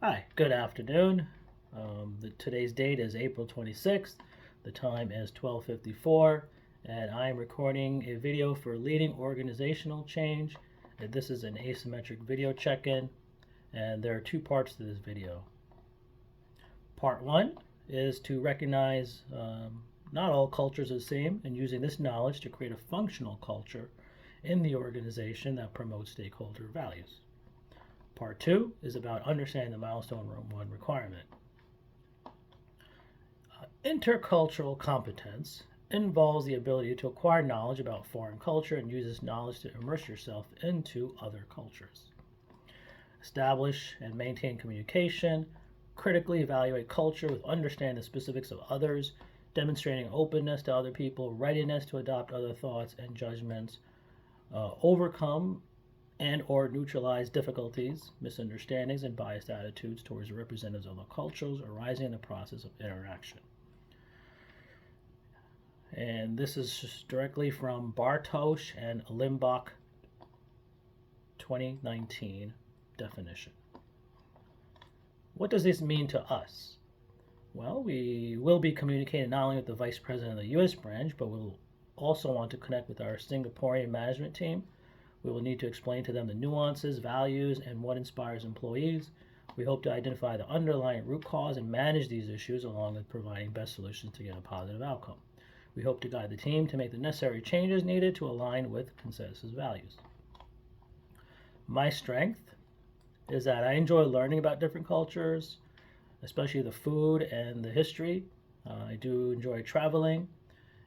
Hi, good afternoon. Today's date is April 26th. The time is 12:54, and I am recording a video for leading organizational change. And this is an asymmetric video check-in, and there are two parts to this video. Part one is to recognize not all cultures are the same, and using this knowledge to create a functional culture in the organization that promotes stakeholder values. Part two is about understanding the milestone one requirement. Intercultural competence involves the ability to acquire knowledge about foreign culture and use this knowledge to immerse yourself into other cultures. Establish and maintain communication, critically evaluate culture with understanding the specifics of others, demonstrating openness to other people, readiness to adopt other thoughts and judgments, overcome and or neutralize difficulties, misunderstandings, and biased attitudes towards representatives of the cultures arising in the process of interaction. And this is directly from Bartosz and Limbach 2019 definition. What does this mean to us? Well, we will be communicating not only with the Vice President of the U.S. branch, but we'll also want to connect with our Singaporean management team. We will need to explain to them the nuances, values, and what inspires employees. We hope to identify the underlying root cause and manage these issues along with providing best solutions to get a positive outcome. We hope to guide the team to make the necessary changes needed to align with consensus values. My strength is that I enjoy learning about different cultures, especially the food and the history. I do enjoy traveling.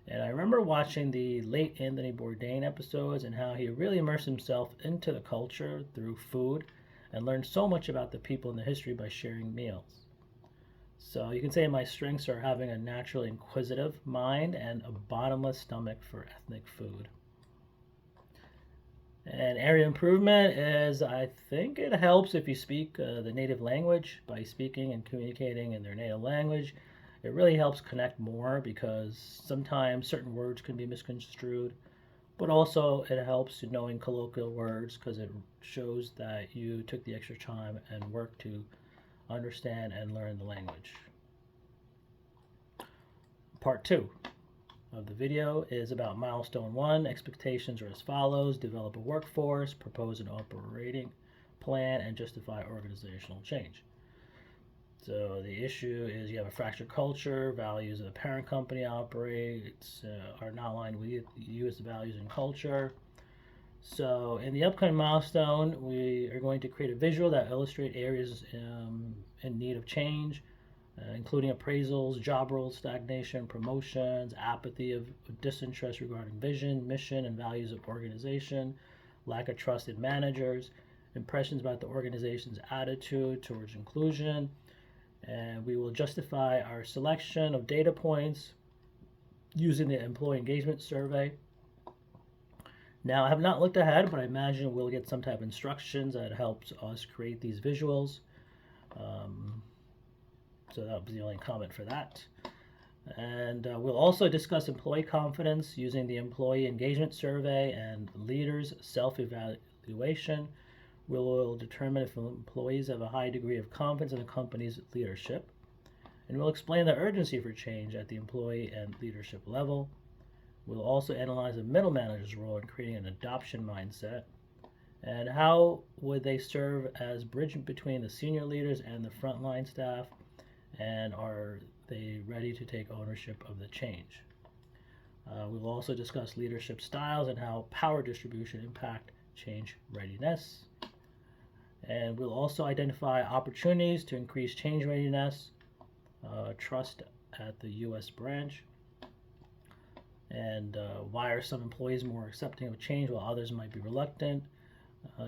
And I remember watching the late Anthony Bourdain episodes and how he really immersed himself into the culture through food and learned so much about the people and the history by sharing meals. So you can say my strengths are having a naturally inquisitive mind and a bottomless stomach for ethnic food. And area improvement is, I think it helps if you speak the native language. By speaking and communicating in their native language, it really helps connect more because sometimes certain words can be misconstrued. But also it helps knowing colloquial words because it shows that you took the extra time and work to understand and learn the language. Part two of the video is about milestone one. Expectations are as follows: develop a workforce, propose an operating plan, and justify organizational change. So the issue is you have a fractured culture, values of the parent company operates are not aligned with you as the values and culture. So in the upcoming milestone, we are going to create a visual that illustrates areas in need of change, including appraisals, job roles, stagnation, promotions, apathy of disinterest regarding vision, mission, and values of organization, lack of trust in managers, impressions about the organization's attitude towards inclusion, and we will justify our selection of data points using the employee engagement survey. Now, I have not looked ahead, but I imagine we'll get some type of instructions that helps us create these visuals. So that was the only comment for that. And we'll also discuss employee confidence using the employee engagement survey and leaders self-evaluation. We will determine if employees have a high degree of confidence in the company's leadership. And we'll explain the urgency for change at the employee and leadership level. We'll also analyze the middle manager's role in creating an adoption mindset and how would they serve as bridge between the senior leaders and the frontline staff, and are they ready to take ownership of the change. We will also discuss leadership styles and how power distribution impact change readiness. And we'll also identify opportunities to increase change readiness, trust at the U.S. branch, and why are some employees more accepting of change while others might be reluctant,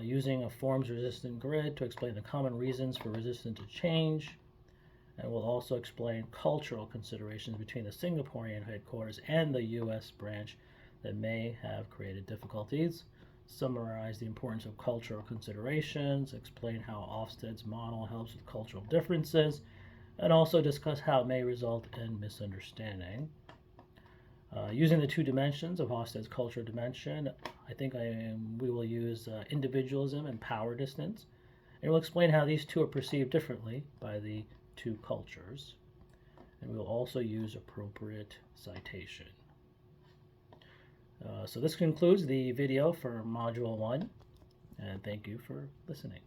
using a forms resistant grid to explain the common reasons for resistance to change, and we'll also explain cultural considerations between the Singaporean headquarters and the U.S. branch that may have created difficulties, summarize the importance of cultural considerations, explain how Ofsted's model helps with cultural differences, and also discuss how it may result in misunderstanding. Using the two dimensions of Hofstede's cultural dimension, I think we will use individualism and power distance. And we'll explain how these two are perceived differently by the two cultures. And we'll also use appropriate citation. So this concludes the video for Module 1, and thank you for listening.